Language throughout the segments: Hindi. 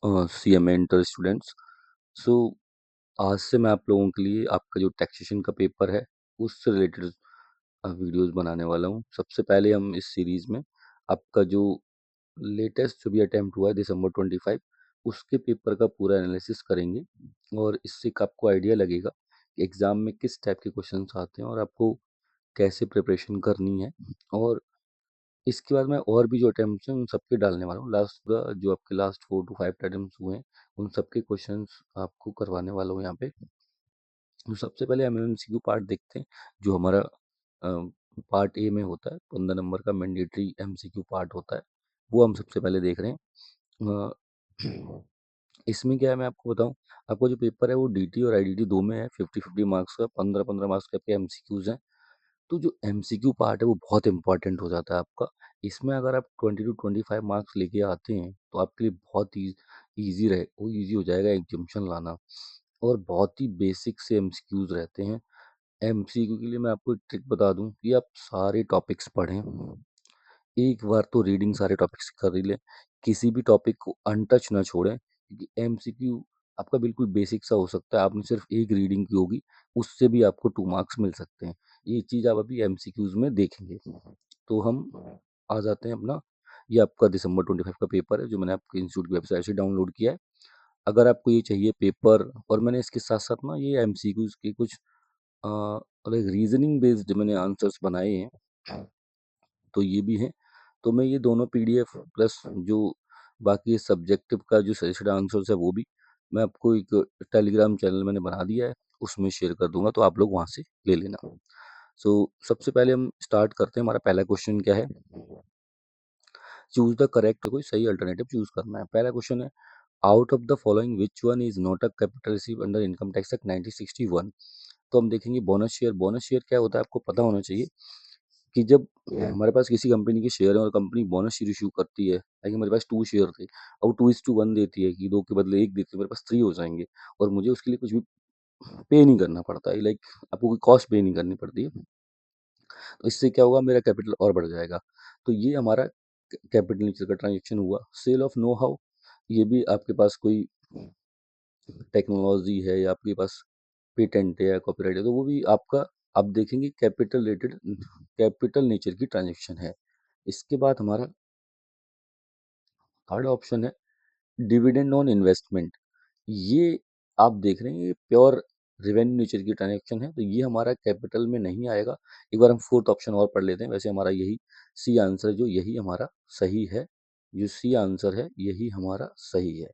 CMA inter students. सो आज से मैं आप लोगों के लिए आपका जो टैक्सेशन का पेपर है उससे रिलेटेड वीडियोस बनाने वाला हूँ। सबसे पहले हम इस सीरीज़ में आपका जो लेटेस्ट जो भी अटेम्प्ट हुआ है दिसंबर 25 उसके पेपर का पूरा एनालिसिस करेंगे और इससे एक आपको आइडिया लगेगा कि एग्ज़ाम में किस टाइप के क्वेश्चंस आते हैं और आपको कैसे प्रिपरेशन करनी है। और इसके बाद मैं और भी जो अटेम्प्ट्स हैं उन सबके डालने वाला हूँ। जो आपके लास्ट 4 टू 5 अटेम्प्ट्स हुए हैं उन सबके क्वेश्चंस आपको करवाने वाला हूँ यहाँ पे। तो सबसे पहले हम एमसीक्यू पार्ट देखते हैं जो हमारा पार्ट ए में होता है। 15 नंबर का मैंडेटरी एमसीक्यू पार्ट होता है, वो हम सबसे पहले देख रहे हैं। इसमें क्या है मैं आपको बताऊं, आपका जो पेपर है वो डीटी और आईडीटी दो में है। 50-50 मार्क्स का, 15-15 मार्क्स के आपके एमसीक्यूज हैं। तो जो एमसीक्यू पार्ट है वो बहुत इंपॉर्टेंट हो जाता है आपका। इसमें अगर आप 20 to 25 मार्क्स लेके आते हैं तो आपके लिए बहुत ईजी रहे, वो ईजी हो जाएगा एग्जामिशन लाना। और बहुत ही बेसिक से एमसीक्यूज रहते हैं। एमसीक्यू के लिए मैं आपको एक ट्रिक बता दूं कि आप सारे टॉपिक्स पढ़ें, एक बार तो रीडिंग सारे टॉपिक्स कर ही लें, किसी भी टॉपिक को अनटच ना छोड़ें, क्योंकि एमसीक्यू आपका बिल्कुल बेसिक सा हो सकता है। आपने सिर्फ एक रीडिंग की होगी, उससे भी आपको 2 मार्क्स मिल सकते हैं। ये चीज़ आप अभी एमसीक्यूज में देखेंगे। तो हम आ जाते हैं अपना, ये आपका दिसंबर 25 का पेपर है जो मैंने आपके इंस्टीट्यूट की वेबसाइट से डाउनलोड किया है। अगर आपको ये चाहिए पेपर, और मैंने इसके साथ साथ ना ये एमसीक्यूज के कुछ लाइक रीजनिंग बेस्ड मैंने आंसर्स बनाए हैं, तो ये भी हैं। तो मैं ये दोनों पीडीएफ प्लस जो बाकी सब्जेक्टिव का जो सजेस्टेड आंसर्स है वो भी मैं आपको एक टेलीग्राम चैनल मैंने बना दिया है, उसमें शेयर कर दूंगा, तो आप लोग वहाँ से ले लेना। सो सबसे पहले हम स्टार्ट करते हैं। हमारा पहला क्वेश्चन क्या है, चूज द करेक्ट, कोई सही अल्टरनेटिव चूज करना है। पहला क्वेश्चन है, out of the following which one is not a capital receive under income tax act 1961। तो हम देखेंगे बोनस शेयर। बोनस शेयर क्या होता है आपको पता होना चाहिए कि जब हमारे पास किसी कंपनी के शेयर है और कंपनी बोनस शेयर इशू करती है, लाइक हमारे पास 2 शेयर थे, अब 2:1 देती है कि 2 के बदले 1 देती है, मेरे पास 3 हो जाएंगे और मुझे उसके लिए कुछ भी पे नहीं करना पड़ता है, लाइक आपको कोई कॉस्ट पे नहीं करनी पड़ती है। तो इससे क्या होगा, मेरा कैपिटल और बढ़ जाएगा। तो ये हमारा कैपिटल नेचर का ट्रांजेक्शन हुआ। सेल ऑफ नो हाउ, ये भी आपके पास कोई टेक्नोलॉजी है या आपके पास पेटेंट है या कॉपीराइट है, तो वो भी आपका, आप देखेंगे कैपिटल रिलेटेड, कैपिटल नेचर की ट्रांजेक्शन है। इसके बाद हमारा थर्ड ऑप्शन है डिविडेंड ऑन इन्वेस्टमेंट। ये आप देख रहे हैं ये प्योर रिवेन्यू नेचर की ट्रांजेक्शन है, तो ये हमारा कैपिटल में नहीं आएगा। एक बार हम फोर्थ ऑप्शन और पढ़ लेते हैं। वैसे हमारा यही सी आंसर, जो यही हमारा सही है, जो सी आंसर है यही हमारा सही है।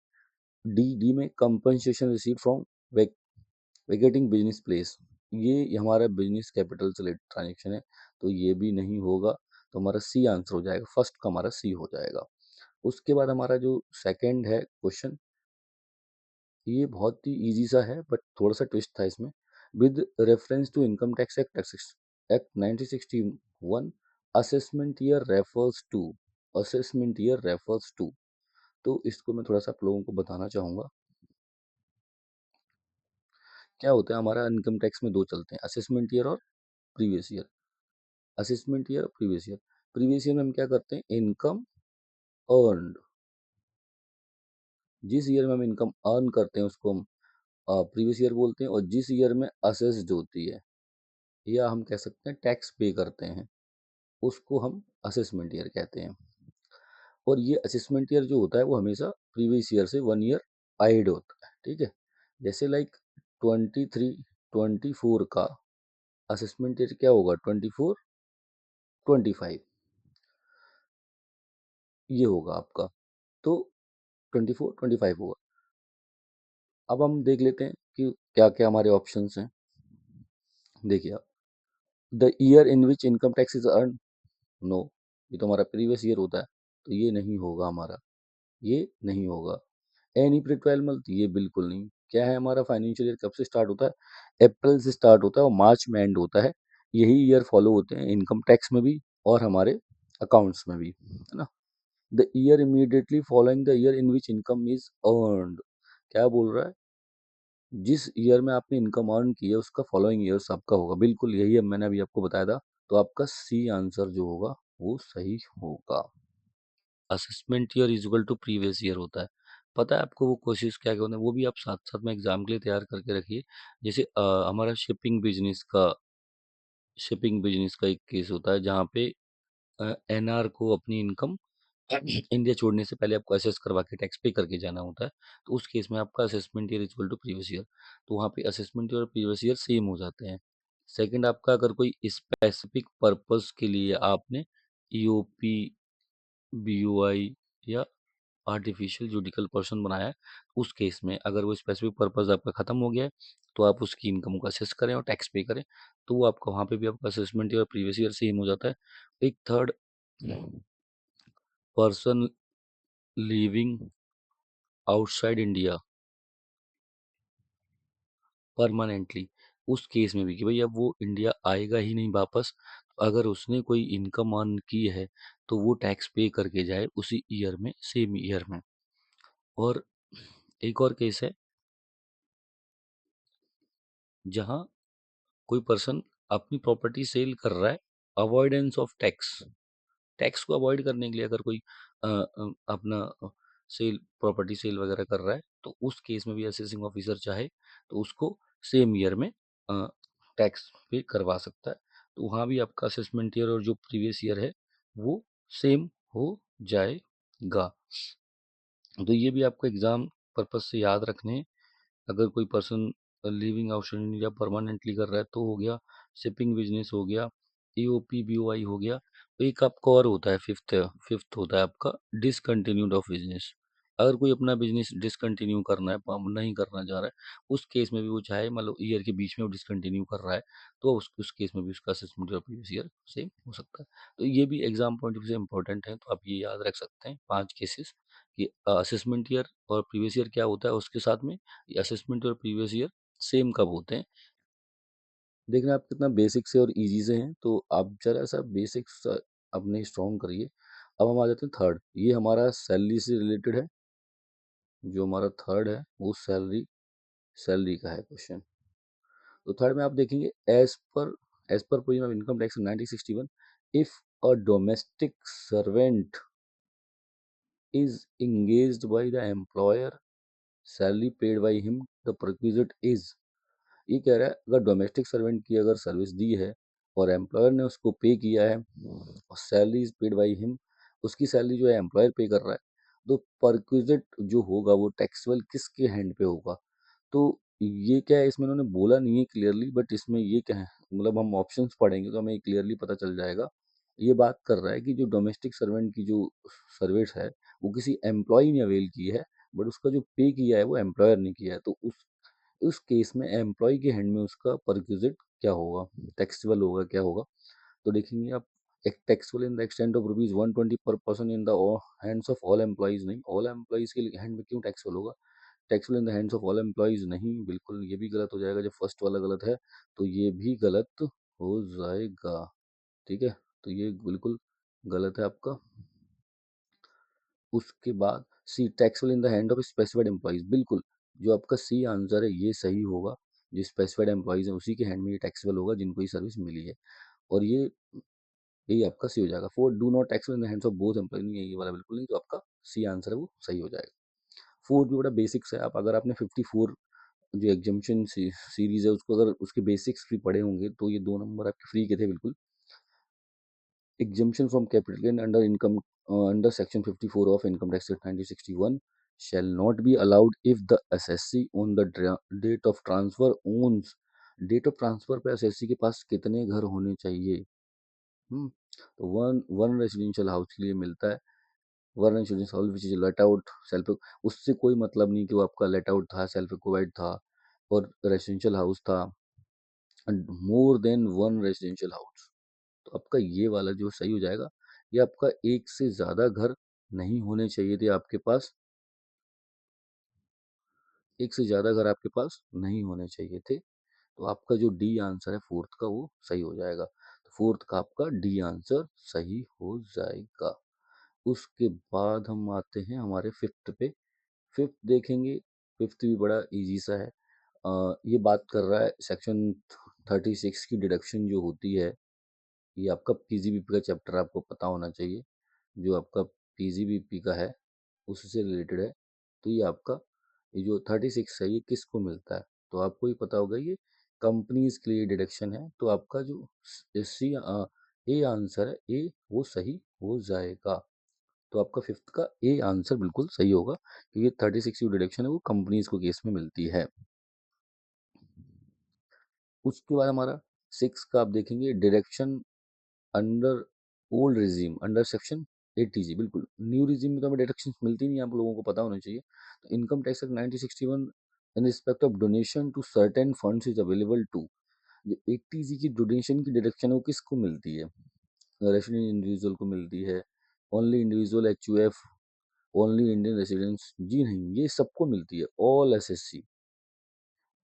डी, डी में compensation receive from vacating business place, ये हमारा बिजनेस कैपिटल से रिलेटेड ट्रांजेक्शन है, तो ये भी नहीं होगा। तो हमारा सी आंसर हो जाएगा, फर्स्ट का हमारा सी हो जाएगा। उसके बाद हमारा जो सेकंड है क्वेश्चन, ये बहुत ही इजी सा है बट थोड़ा सा ट्विस्ट था इसमें। With reference to income tax act 1961, assessment year refers to, assessment year refers to. तो इसको मैं थोड़ा सा आप लोगों को बताना चाहूँगा। क्या होता है, हमारा इनकम टैक्स में दो चलते हैं, असेसमेंट ईयर और प्रीवियस ईयर। असेसमेंट ईयर और प्रीवियस ईयर। प्रीवियस ईयर में हम क्या करते हैं, इनकम अर्नड, जिस ईयर में हम इनकम अर्न करते हैं उसको हम प्रीवियस ईयर बोलते हैं। और जिस ईयर में असेस्ड होती है या हम कह सकते हैं टैक्स पे करते हैं, उसको हम असेसमेंट ईयर कहते हैं। और ये असेसमेंट ईयर जो होता है वो हमेशा प्रीवियस ईयर से 1 ईयर आइड होता है, ठीक है। जैसे लाइक 23-24 का असेसमेंट ईयर क्या होगा, 24-25 ये होगा आपका। तो 24-25 होगा। अब हम देख लेते हैं कि क्या क्या हमारे ऑप्शंस हैं। देखिए आप, the year in which income tax is earn, no, ये तो हमारा प्रीवियस ईयर होता है, तो ये नहीं होगा हमारा, ये नहीं होगा। एनी प्री 12 मंथ, ये बिल्कुल नहीं। क्या है, हमारा फाइनेंशियल ईयर कब से स्टार्ट होता है, अप्रैल से स्टार्ट होता है और मार्च में एंड होता है। यही ईयर फॉलो होते हैं इनकम टैक्स में भी और हमारे अकाउंट्स में भी, है ना। The year immediately following the year in which income is earned, क्या बोल रहा है, जिस ईयर में आपने इनकम अर्न की है उसका फॉलोइंग ईयर्स आपका होगा, बिल्कुल यही है, मैंने अभी आपको बताया था। तो आपका सी आंसर जो होगा वो सही होगा। Assessment year is equal to previous year होता है। पता है आपको वो कोशिश क्या क्या होता है, वो भी आप साथ-साथ में एग्ज़ाम के लिए तैयार करके रखिए। जैसे हमारा शिपिंग बिज़नेस का एक केस होता है जहाँ पे एनआर को अपनी इनकम इंडिया छोड़ने से पहले आपको असेस करवा के टैक्स पे करके जाना होता है। तो उस केस में आपका assessment year equal to previous year, तो वहाँ पे असेसमेंट ईयर और प्रीवियस ईयर सेम हो जाते हैं। सेकंड आपका अगर कोई स्पेसिफिक पर्पस के लिए आपने ईओपी, बीओआई या आर्टिफिशियल जुडिकल पर्सन बनाया है, उस केस में अगर वो स्पेसिफिक पर्पस आपका खत्म हो गया है, तो आप उसकी इनकम को असेस करें और टैक्स पे करें, तो वो आपका वहाँ पे भी आपका assessment year previous year same हो जाता है। एक third person living outside India permanently, उस केस में भी कि भाई अब वो इंडिया आएगा ही नहीं वापस, अगर उसने कोई इनकम अर्न की है तो वो टैक्स पे करके जाए उसी ईयर में, सेम ईयर में। और एक और केस है जहाँ कोई पर्सन अपनी प्रॉपर्टी सेल कर रहा है, अवॉइडेंस ऑफ टैक्स, टैक्स को अवॉइड करने के लिए अगर कोई अपना सेल प्रॉपर्टी सेल वगैरह कर रहा है, तो उस केस में भी असेसिंग ऑफिसर चाहे तो उसको सेम ईयर में टैक्स पे करवा सकता है। तो वहाँ भी आपका असेसमेंट ईयर और जो प्रीवियस ईयर है वो सेम हो जाएगा। तो ये भी आपको एग्जाम पर्पज से याद रखने हैं। अगर कोई person living outside India permanently कर रहा है तो हो गया, शिपिंग बिजनेस हो गया, ईओपी बीओआई हो गया। तो एक आपका और होता है, फिफ्थ फिफ्थ होता है आपका डिसकंटिन्यूड ऑफ बिजनेस। अगर कोई अपना बिजनेस डिसकंटिन्यू करना है, नहीं करना चाह रहा है, उस केस में भी वो चाहे मतलब ईयर के बीच में वो डिसकंटिन्यू कर रहा है, तो उस केस में भी उसका असेसमेंट और प्रीवियस ईयर सेम हो सकता है। तो ये भी एग्जाम पॉइंट ऑफ व्यू से इंपॉर्टेंट है, तो आप ये याद रख सकते हैं 5 केसेस कि असेसमेंट ईयर और प्रीवियस ईयर क्या होता है, उसके साथ में ये असेसमेंट और प्रीवियस ईयर सेम कब होते हैं। देख रहे हैं आप कितना बेसिक से और इजी से हैं, तो आप जरा सा बेसिक्स अपने स्ट्रॉन्ग करिए। अब हम आ जाते हैं थर्ड, ये हमारा सैलरी से रिलेटेड है। जो हमारा थर्ड है वो सैलरी सैलरी का है क्वेश्चन। तो थर्ड में आप देखेंगे as per provision of income tax 1961, if a domestic servant is engaged by the employer, salary paid by him, the prerequisite is, ये कह रहा है अगर डोमेस्टिक सर्वेंट की अगर सर्विस दी है और एम्प्लॉयर ने उसको पे किया है और salary is paid by him, उसकी सैलरी जो है एम्प्लॉयर पे कर रहा है, तो परक्विजिट जो होगा वो टैक्सेबल किसके हैंड पे होगा। तो ये क्या है, इसमें उन्होंने बोला नहीं है क्लियरली, बट इसमें ये क्या है, मतलब हम ऑप्शंस पढ़ेंगे तो हमें क्लियरली पता चल जाएगा। ये बात कर रहा है कि जो डोमेस्टिक सर्वेंट की जो सर्विस है वो किसी एम्प्लॉय ने अवेल की है, बट उसका जो पे किया है वो एम्प्लॉयर ने किया है, तो उस केस में एम्प्लॉय के हैंड में उसका परक्विजिट क्या होगा, टैक्सेबल होगा क्या होगा। तो देखेंगे आप, एक taxable in the extent of ₹120 पर person in the hands of all employees, नहीं ऑल एम्प्लॉइज के हैंड में क्यों टैक्सेबल होगा। Taxable in the hands of all employees नहीं, बिल्कुल ये भी गलत हो जाएगा, जब फर्स्ट वाला गलत है तो ये भी गलत हो जाएगा। ठीक है, तो ये बिल्कुल गलत है आपका। उसके बाद C, taxable in the hand of specified employees, बिल्कुल जो आपका सी आंसर है ये सही होगा। जो स्पेसिफाइड एम्प्लॉइज है उसी के हैंड में ये टैक्सेबल होगा जिनको ये सर्विस मिली है, और यही आपका सी हो जाएगा। Four, do not taxable in the hands of both employees, ये वाला बिल्कुल नहीं, तो आपका सी आंसर है वो सही हो जाएगा। फोर्थ भी बड़ा बेसिक्स है, आप अगर आपने 54 जो एग्जामिशन सीरीज है उसको अगर उसके बेसिक्स भी पढ़े होंगे तो ये 2 नंबर आपके फ्री के थे बिल्कुल। exemption from capital gain under income under section 54 of income tax act 1961 shall not be allowed if the assessee on the date of transfer owns, date of transfer पे assessee के पास कितने घर होने चाहिए। तो वन वन रेजिडेंशियल हाउस के लिए मिलता है, one residential house which is let out self, उससे कोई मतलब नहीं कि वो आपका लेट आउट था, सेल्फ एक्वाइर्ड था और रेजिडेंशियल हाउस था, more than one residential house. तो आपका ये वाला जो सही हो जाएगा, ये आपका एक से ज़्यादा घर नहीं होने चाहिए थे आपके पास, एक से ज़्यादा घर आपके पास नहीं होने चाहिए थे। तो आपका जो डी आंसर है फोर्थ का वो सही हो जाएगा, तो फोर्थ का आपका डी आंसर सही हो जाएगा। उसके बाद हम आते हैं हमारे फिफ्थ पे। फिफ्थ देखेंगे, फिफ्थ भी बड़ा इजी सा है। ये बात कर रहा है सेक्शन 36 की डिडक्शन जो होती है, ये आपका पीजीबीपी का चैप्टर आपको पता होना चाहिए, जो आपका पीजीबीपी का है उससे रिलेटेड है। तो ये आपका ये जो 36 है ये किसको मिलता है? तो आपको ही पता होगा ये कंपनीज के लिए डिडक्शन है। तो आपका जो सी ए आंसर है ए वो सही हो जाएगा। तो आपका फिफ्थ का ए आंसर बिल्कुल सही होगा क्योंकि 36 जो डिडक्शन है वो कंपनीज को केस में मिलती है। उसके बाद हमारा सिक्स का आप देखेंगे deduction under old regime under section 80 बिल्कुल न्यू रिजीम में तो हमें डिडक्शन मिलती नहीं है, आप लोगों को पता होना चाहिए। तो income tax act 1961 in respect of donation to certain funds is available to. जो 80 की डोनेशन की डिडक्शन है वो किसको मिलती है? रेसिडेंट इंडिविजुअल को मिलती है, only individual HUF, only Indian residents? जी नहीं, ये सबको मिलती है, ऑल एसएससी।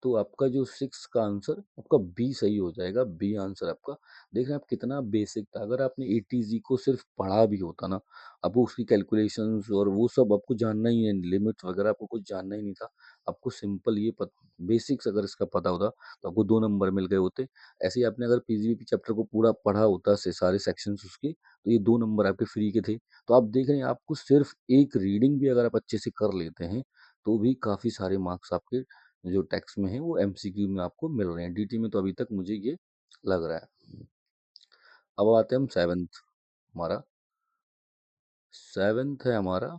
तो आपका जो सिक्स का आंसर आपका बी सही हो जाएगा। बी आंसर आपका। देख रहे हैं आप कितना बेसिक था। अगर आपने एटीजी को सिर्फ पढ़ा भी होता ना, आपको उसकी कैलकुलेशंस और वो सब आपको जानना ही है, लिमिट्स वगैरह आपको कुछ जानना ही नहीं था। आपको सिंपल ये बेसिक्स अगर इसका पता होता तो आपको 2 नंबर मिल गए होते। ऐसे ही आपने अगर पीजीबीपी चैप्टर को पूरा पढ़ा होता से सारे सेक्शंस उसके, तो ये 2 नंबर आपके फ्री के थे। तो आप देख रहे हैं आपको सिर्फ एक रीडिंग भी अगर आप अच्छे से कर लेते हैं तो भी काफ़ी सारे मार्क्स आपके जो टैक्स में है वो एमसीक्यू में आपको मिल रहे हैं। डीटी में तो अभी तक मुझे ये लग रहा है। अब आते हैं हम सेवेंथ। हमारा सेवेंथ है हमारा।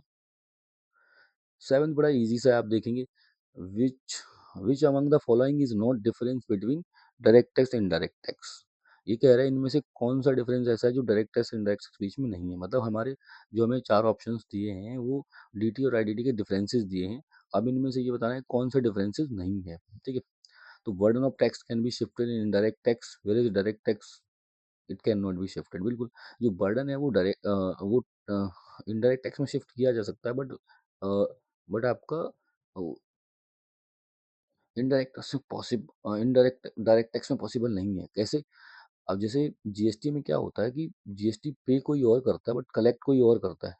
सेवेंथ बड़ा इजी सा है, आप देखेंगे which which among the following is not difference between direct tax and indirect tax. ये कह रहा है इनमें से कौन सा डिफरेंस ऐसा है जो direct tax and indirect tax के बीच में नहीं है। मतलब हमारे जो हमें चार ऑप्शंस दिए हैं वो डीटी और आईडीटी के डिफरेंसेस दिए हैं। अब इनमें से ये बताना है कौन सा डिफरेंसेस नहीं है। ठीक है। तो burden of tax can be shifted in indirect tax where is direct tax it can not be shifted. बिल्कुल जो बर्डन है वो डायरेक्ट वो इनडायरेक्ट टैक्स में शिफ्ट किया जा सकता है, बट आपका इनडायरेक्ट टैक्स में पॉसिबल इनडायरेक्ट डायरेक्ट टैक्स में पॉसिबल नहीं है। कैसे? अब जैसे जीएसटी में क्या होता है कि जीएसटी पे कोई और करता है बट कलेक्ट कोई और करता है।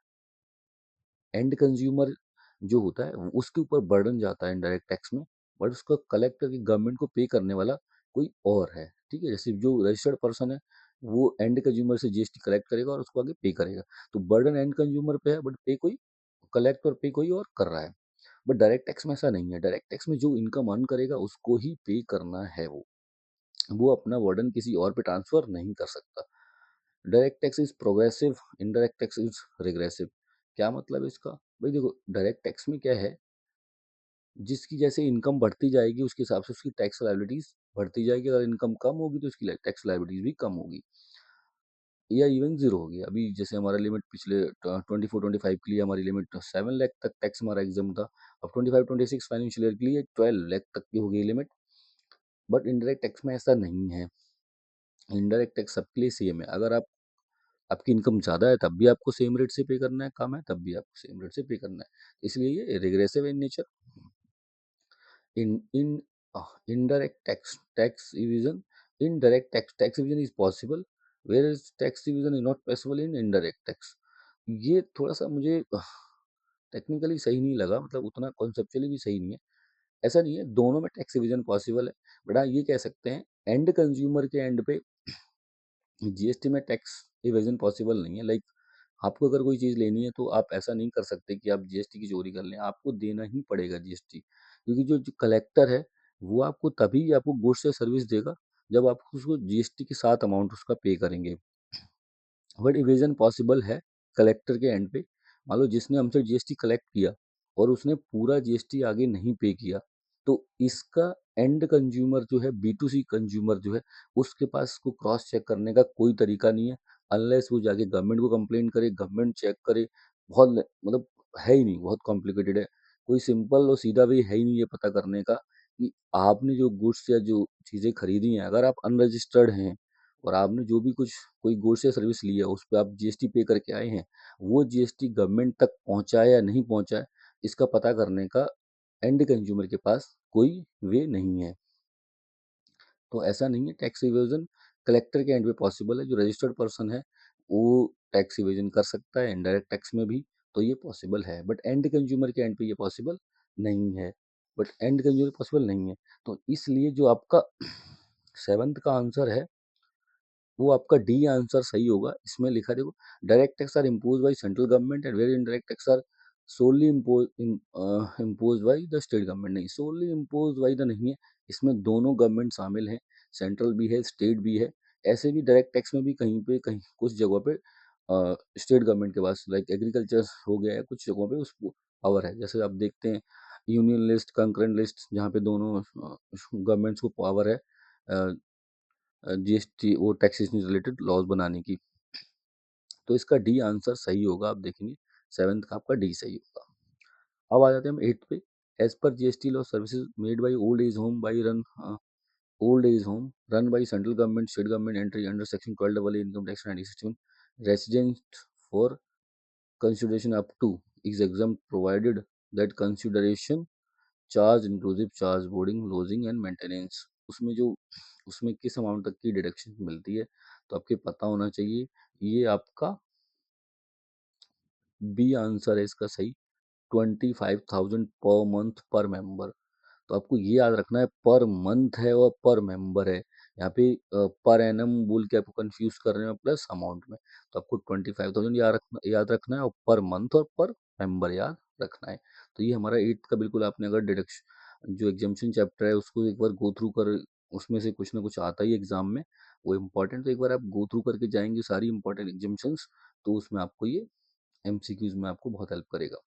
एंड कंज्यूमर जो होता है उसके ऊपर बर्डन जाता है इनडायरेक्ट टैक्स में, बट उसका कलेक्ट करके गवर्नमेंट को पे करने वाला कोई और है। ठीक है। जैसे जो रजिस्टर्ड पर्सन है वो एंड कंज्यूमर से जीएसटी कलेक्ट करेगा और उसको आगे पे करेगा। तो बर्डन एंड कंज्यूमर पे है बट पे कोई कलेक्ट और पे कोई और कर रहा है। बट डायरेक्ट टैक्स में ऐसा नहीं है। डायरेक्ट टैक्स में जो इनकम अर्न करेगा उसको ही पे करना है। वो अपना बर्डन किसी और पे ट्रांसफर नहीं कर सकता। Direct tax is progressive, indirect tax is regressive. क्या मतलब है इसका? भाई देखो डायरेक्ट टैक्स में क्या है, जिसकी जैसे इनकम बढ़ती जाएगी उसके हिसाब से उसकी टैक्स लायबिलिटीज बढ़ती जाएगी। अगर इनकम कम होगी तो उसकी टैक्स लायबिलिटीज भी कम होगी या इवन जीरो होगी। अभी जैसे हमारा लिमिट पिछले 24-25 के लिए हमारी लिमिट 7 लाख तक टैक्स हमारा एग्जाम था। अब 25-26 फाइनेंशियल ईयर के लिए 12 लाख तक की हो गई लिमिट। बट इनडायरेक्ट टैक्स में ऐसा नहीं है। इनडायरेक्ट टैक्स सबके लिए सेम है। अगर आप आपकी इनकम ज़्यादा है तब भी आपको सेम रेट से पे करना है, कम है तब भी आपको सेम रेट से पे करना है। इसलिए ये regressive in nature. In indirect tax evasion, indirect tax evasion is possible, whereas tax evasion is not possible in indirect tax। ये थोड़ा सा मुझे टेक्निकली सही नहीं लगा, मतलब उतना कॉन्सेप्चुअली भी सही नहीं है। ऐसा नहीं है, दोनों में टैक्स इवेजन पॉसिबल है। बट हाँ ये कह सकते हैं एंड कंज्यूमर के एंड पे जीएसटी में टैक्स इवेजन पॉसिबल नहीं है। लाइक आपको अगर कोई चीज़ लेनी है तो आप ऐसा नहीं कर सकते कि आप जीएसटी की चोरी कर लें, आपको देना ही पड़ेगा जीएसटी। क्योंकि जो कलेक्टर है वो आपको तभी आपको गुड्स या सर्विस देगा जब आप उसको जीएसटी के साथ अमाउंट उसका पे करेंगे। बट इवेजन पॉसिबल है कलेक्टर के एंड पे। मान लो जिसने हमसे जीएसटी कलेक्ट किया और उसने पूरा जीएसटी आगे नहीं पे किया, तो इसका एंड कंज्यूमर जो है बी टू सी कंज्यूमर जो है उसके पास इसको क्रॉस चेक करने का कोई तरीका नहीं है। अनलेस वो जाके गवर्नमेंट को कंप्लेंट करे, गवर्नमेंट चेक करे। बहुत मतलब है ही नहीं, बहुत कॉम्प्लिकेटेड है। कोई सिंपल और सीधा वे है ही नहीं ये पता करने का कि आपने जो गुड्स या जो चीज़ें खरीदी हैं अगर आप अनरजिस्टर्ड हैं और आपने जो भी कुछ कोई गुड्स या सर्विस ली है उस पे आप जीएसटी पे करके आए हैं, वो जीएसटी गवर्नमेंट तक पहुंचा है या नहीं पहुंचा है इसका पता करने का एंड कंज्यूमर के पास कोई वे नहीं है। तो ऐसा नहीं है, टैक्स इवेजन कलेक्टर के एंड पे पॉसिबल है। जो रजिस्टर्ड पर्सन है वो टैक्स इवेजन कर सकता है इनडायरेक्ट टैक्स में भी, तो ये पॉसिबल है। बट एंड कंज्यूमर के एंड पे ये पॉसिबल नहीं है। बट एंड कंज्यूमर पॉसिबल नहीं है। तो इसलिए जो आपका सेवंथ का आंसर है वो आपका डी आंसर सही होगा। इसमें लिखा देखो, direct tax are impose by central government and very indirect tax are solely impose by the state government, नहीं, सोली इम्पोज बाई द नहीं है, इसमें दोनों गवर्नमेंट शामिल हैं, सेंट्रल भी है, स्टेट भी है। ऐसे भी डायरेक्ट टैक्स में भी कहीं पे कहीं कुछ जगहों पे स्टेट गवर्नमेंट के पास, लाइक एग्रीकल्चर हो गया है, कुछ जगहों पे उसको पावर है। जैसे आप देखते हैं यूनियन लिस्ट, कंकरेंट लिस्ट, जहाँ पे दोनों गवर्नमेंट्स को पावर है जीएसटी वो टैक्सेशन रिलेटेड लॉज बनाने की। तो इसका डी आंसर सही होगा, आप देखेंगे 7th का आपका डी सही होगा। अब आ जाते हैं हम 8th पे। As per GST law services made by old age home by run old age home run by central government, state government entry under section 12 income tax 1961 resident for consideration up to is exempt provided that consideration charge inclusive charge boarding lodging and maintenance। उसमें जो उसमें किस अमाउंट तक की डिडक्शन मिलती है तो आपके पता होना चाहिए। ये आपका बी आंसर है इसका सही, 25,000 पर मंथ पर मेंबर। तो आपको ये याद रखना है पर मंथ है और पर मेंबर है। यहाँ पे पर एनम बोल के आपको कंफ्यूज कर रहे हैं प्लस अमाउंट में। तो आपको 25,000 याद रखना है और पर मंथ और पर मेंबर याद रखना है। तो ये हमारा 8th का बिल्कुल, आपने अगर डिडक्शन जो एग्जाम्शन चैप्टर है उसको एक बार गो थ्रू कर, उसमें से कुछ ना कुछ आता ही एग्जाम में वो इम्पोर्टेंट, तो एक बार आप गो थ्रू करके जाएंगे सारी इंपॉर्टेंट एग्जाम्शंस, तो उसमें आपको ये एमसीक्यूज में आपको बहुत हेल्प करेगा।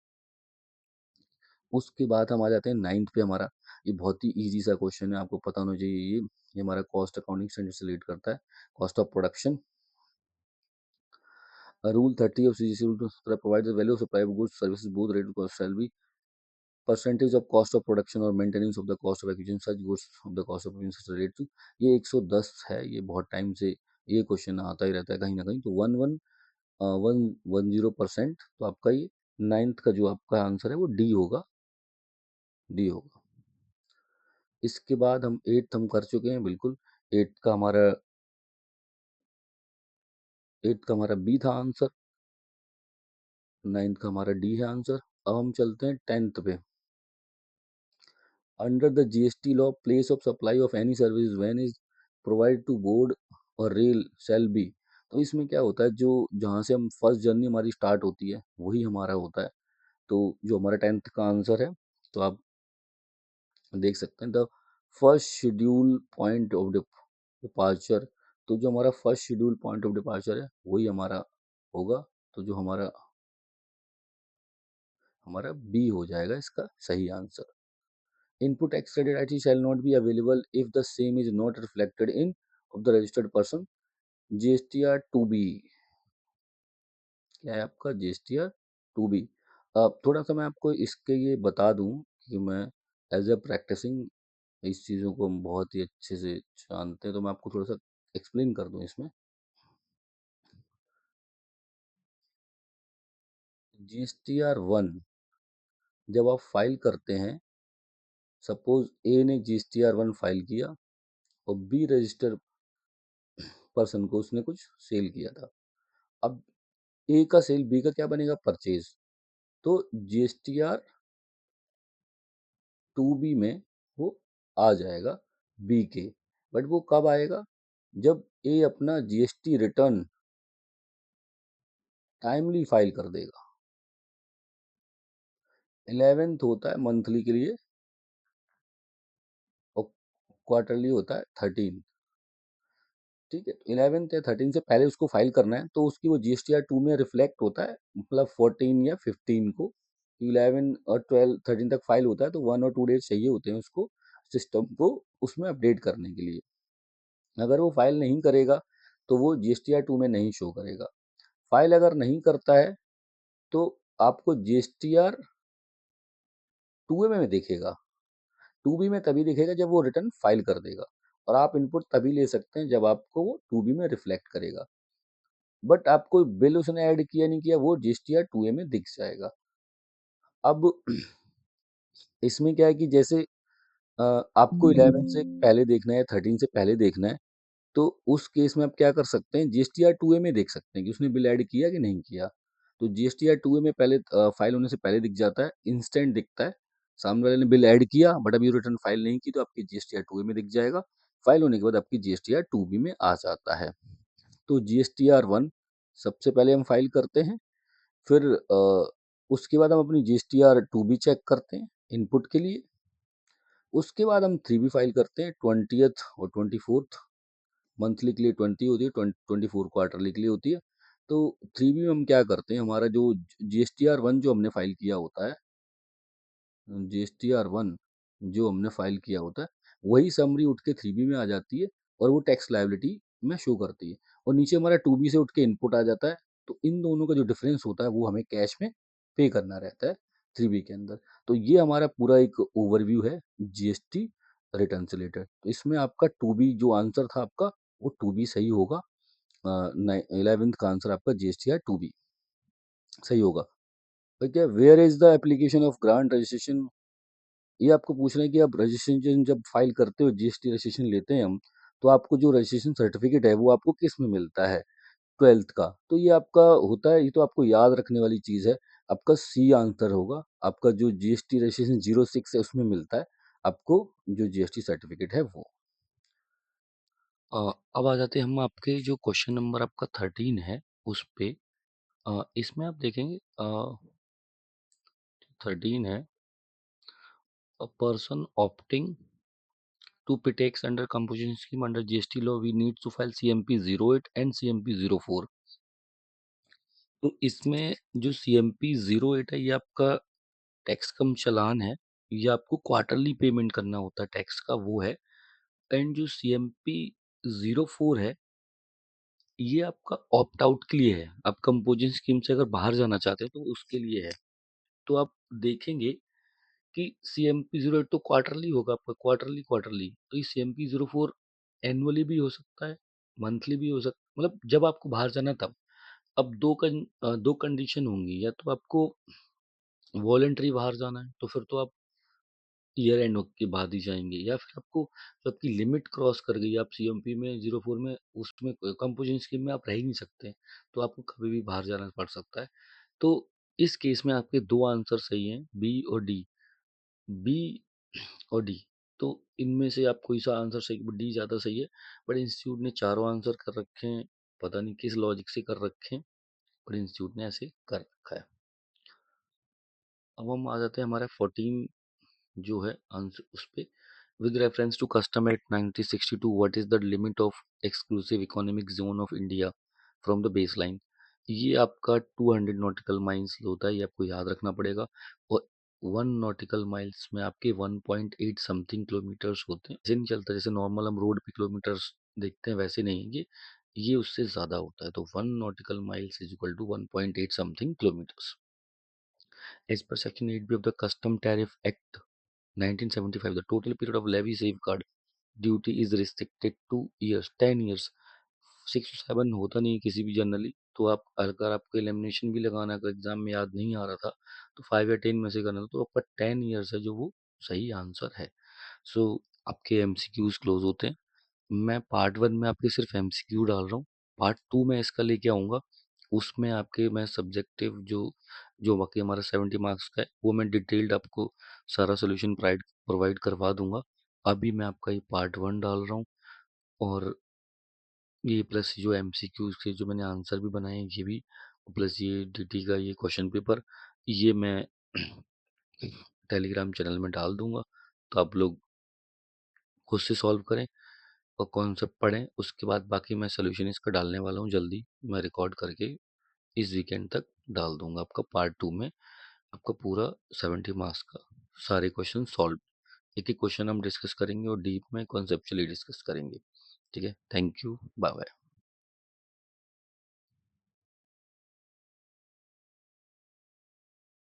उसके बाद हम आ जाते हैं 9th पे हमारा। ये बहुत ही इजी सा क्वेश्चन है, आपको पता होना चाहिए ये हमारा कॉस्ट अकाउंटिंग स्टैंडर्ड से रिलेट करता है। Cost of production, rule 30 of CGC rule provide the value of supply of goods services both rate cost shall be percentage of cost of production और maintenance of the cost of acquisition such goods of the cost of acquisition relate to. ये 110 है, ये बहुत टाइम से ये क्वेश्चन आता ही रहता है कहीं ना कहीं। तो 110%, तो आपका ये 9th का जो आपका आंसर है वो डी होगा, डी होगा। इसके बाद हम 8th हम कर चुके हैं बिल्कुल। 8th का हमारा 8th का हमारा बी था आंसर, 9th का हमारा डी है आंसर। अब हम चलते हैं 10th पे। Under the GST law place of supply of any service when is provide to board और रेल शैल बी। तो इसमें क्या होता है, जो जहाँ से हम फर्स्ट जर्नी हमारी स्टार्ट होती है वही हमारा होता है। तो जो हमारा 10th का आंसर है, तो आप देख सकते हैं the first schedule point of departure. तो जो हमारा first schedule point of departure है वही हमारा होगा। तो जो हमारा हमारा बी हो जाएगा इसका सही answer. Input tax credit I shall not be available if the same is not reflected in of the registered person GSTR two B. क्या है आपका जीएसटीआर टू बी। थोड़ा सा मैं आपको इसके ये बता दूं कि मैं एज ए प्रैक्टिसिंग इस चीज़ों को हम बहुत ही अच्छे से जानते हैं, तो मैं आपको थोड़ा सा एक्सप्लेन कर दूं इसमें। जीएसटीआर 1 जब आप फाइल करते हैं, सपोज ए ने जीएसटीआर 1 फाइल किया और बी रजिस्टर पर्सन को उसने कुछ सेल किया था। अब ए का सेल बी का क्या बनेगा, परचेज। तो जीएसटीआर 2 बी में वो आ जाएगा बी के। बट वो कब आएगा, जब ए अपना जीएसटी रिटर्न टाइमली फाइल कर देगा। 11th होता है मंथली के लिए और क्वार्टरली होता है 13। ठीक है, 11th या 13 से पहले उसको फाइल करना है, तो उसकी वो जीएसटीआर 2 में रिफ्लेक्ट होता है, मतलब 14 या 15 को। 11 और 12 13 तक फाइल होता है, तो 1 और 2 डेज चाहिए होते हैं उसको सिस्टम को उसमें अपडेट करने के लिए। अगर वो फाइल नहीं करेगा तो वो जीएसटीआर 2 में नहीं शो करेगा। फाइल अगर नहीं करता है तो आपको जीएसटीआर 2 में दिखेगा, 2 बी में तभी दिखेगा जब वो रिटर्न फाइल कर देगा। और आप इनपुट तभी ले सकते हैं जब आपको वो 2 बी में रिफ्लेक्ट करेगा। बट आपको बिल उसने ऐड किया नहीं किया, वो जीएसटीआर 2 में दिख जाएगा। अब इसमें क्या है कि जैसे आपको 11 से पहले देखना है, 13 से पहले देखना है, तो उस केस में आप क्या कर सकते हैं, जीएसटीआर 2 में देख सकते हैं कि उसने बिल ऐड किया कि नहीं किया। तो जीएसटीआर 2 में पहले फाइल होने से पहले दिख जाता है, इंस्टेंट दिखता है। सामने वाले ने बिल ऐड किया बट अभी रिटर्न फाइल नहीं की, तो आपकी जीएसटीआर 2 में दिख जाएगा। फाइल होने के बाद आपकी जीएसटीआर 2 में आ जाता है। तो जीएसटीआर 1 सबसे पहले हम फाइल करते हैं, फिर उसके बाद हम अपनी जीएसटीआर 2B चेक करते हैं इनपुट के लिए। उसके बाद हम 3B फाइल करते हैं 20th और 24th मंथली के लिए 20 होती है, 24 क्वार्टरली के लिए होती है। तो 3B में हम क्या करते हैं, हमारा जो जीएसटीआर 1 जो हमने फाइल किया होता है, जीएसटीआर 1 जो हमने फाइल किया होता है, वही समरी उठ के 3B में आ जाती है और वो टैक्स लायबिलिटी में शो करती है। और नीचे हमारा 2B से उठ के इनपुट आ जाता है। तो इन दोनों का जो डिफरेंस होता है वो हमें कैश में पे करना रहता है 3B के अंदर। तो ये हमारा पूरा एक ओवरव्यू है जीएसटी रिटर्न से रिलेटेड। तो इसमें आपका 2B जो आंसर था आपका, वो 2B सही होगा। 11th का आंसर आपका जीएसटी है 2B सही होगा। ठीक है, where is the application of grant registration. ये आपको पूछ रहे हैं कि आप रजिस्ट्रेशन जब फाइल करते हो, जीएसटी रजिस्ट्रेशन लेते हैं हम, तो आपको जो रजिस्ट्रेशन सर्टिफिकेट है वो आपको किस में मिलता है 12th का। तो ये आपका होता है, ये तो आपको याद रखने वाली चीज है। आपका सी आंसर होगा। आपका जो जीएसटी रजिस्ट्रेशन 06 है उसमें मिलता है आपको जो जीएसटी सर्टिफिकेट है वो। अब आ जाते हैं हम आपके जो क्वेश्चन नंबर आपका 13 है उस पे। इसमें आप देखेंगे 13 है, a person opting to pay tax under composition scheme under GST law we need to file CMP 08 and CMP 04। तो इसमें जो CMP 08 है ये आपका टैक्स कम चालान है, ये आपको क्वार्टरली पेमेंट करना होता है टैक्स का, वो है। एंड जो CMP 04 है ये आपका ऑप्ट आउट के लिए है। आप कंपोजिशन स्कीम से अगर बाहर जाना चाहते हैं तो उसके लिए है। तो आप देखेंगे कि CMP 08 तो क्वार्टरली होगा आपका, क्वार्टरली क्वार्टरली। तो ये CMP 04 एनुअली भी हो सकता है, मंथली भी हो सकता, मतलब जब आपको बाहर जाना तब। अब दो कंडीशन होंगी, या तो आपको वॉलेंटरी बाहर जाना है तो फिर तो आप ईयर एंड के बाद ही जाएंगे, या फिर आपको जब आपकी लिमिट क्रॉस कर गई, आप CMP में 04 में उसमें कंपोजिशन स्कीम में आप रह ही नहीं सकते, तो आपको कभी भी बाहर जाना पड़ सकता है। तो इस केस में आपके दो आंसर सही हैं, बी और डी। बी और डी, तो इनमें से आप कोई सा आंसर सही, डी ज़्यादा सही है। बट इंस्टीट्यूट ने चारों आंसर कर रखे हैं, पता नहीं किस लॉजिक से कर रखे हैं, पर इंस्टीट्यूट ने ऐसे कर रखा है। अब हम आ जाते हैं हमारे 14 जो है आंसर उस पे। With reference to custom act 1962 what is the limit of exclusive economic zone of India from the base line. ये आपका 200 नॉटिकल माइल्स होता है, ये आपको याद रखना पड़ेगा। और 1 नॉटिकल माइल्स में आपके 1.8 समथिंग किलोमीटर्स होते हैं। ऐसे नहीं चलता जैसे नॉर्मल हम रोड पे किलोमीटर्स देखते हैं, वैसे नहीं, ये उससे ज़्यादा होता है। तो 1 nautical miles is equal to 1.8 something kilometres. As per section 8B of the Custom Tariff Act 1975, the total period of levy safeguard duty is restricted to years, 10 years। 6 to 7 होता नहीं है किसी भी जनरली। तो आप अगर आपको एलिमिनेशन भी लगाना, अगर एग्जाम में याद नहीं आ रहा था तो 5 या 10 में से करना था, तो आपका 10 years है जो वो सही आंसर है। सो आपके MCQs क्लोज होते हैं। मैं पार्ट 1 में आपके सिर्फ MCQ डाल रहा हूँ, पार्ट 2 में इसका लेके आऊँगा। उसमें आपके मैं सब्जेक्टिव जो जो बाकी हमारा 70 मार्क्स का है वो मैं डिटेल्ड आपको सारा सोल्यूशन प्रोवाइड प्रोवाइड करवा दूंगा। अभी मैं आपका ये पार्ट 1 डाल रहा हूँ, और ये प्लस जो MCQ के जो मैंने आंसर भी बनाए हैं ये भी, प्लस ये DT का ये क्वेश्चन पेपर, ये मैं टेलीग्राम चैनल में डाल दूंगा। तो आप लोग खुद से सॉल्व करें और कॉन्सेप्ट पढ़ें। उसके बाद बाकी मैं सोल्यूशन इसका डालने वाला हूँ, जल्दी मैं रिकॉर्ड करके इस वीकेंड तक डाल दूंगा आपका पार्ट 2 में। आपका पूरा 70 मार्क्स का सारे क्वेश्चन सॉल्व, एक एक क्वेश्चन हम डिस्कस करेंगे और डीप में कॉन्सेप्चुअली डिस्कस करेंगे। ठीक है, थैंक यू, बाय बाय।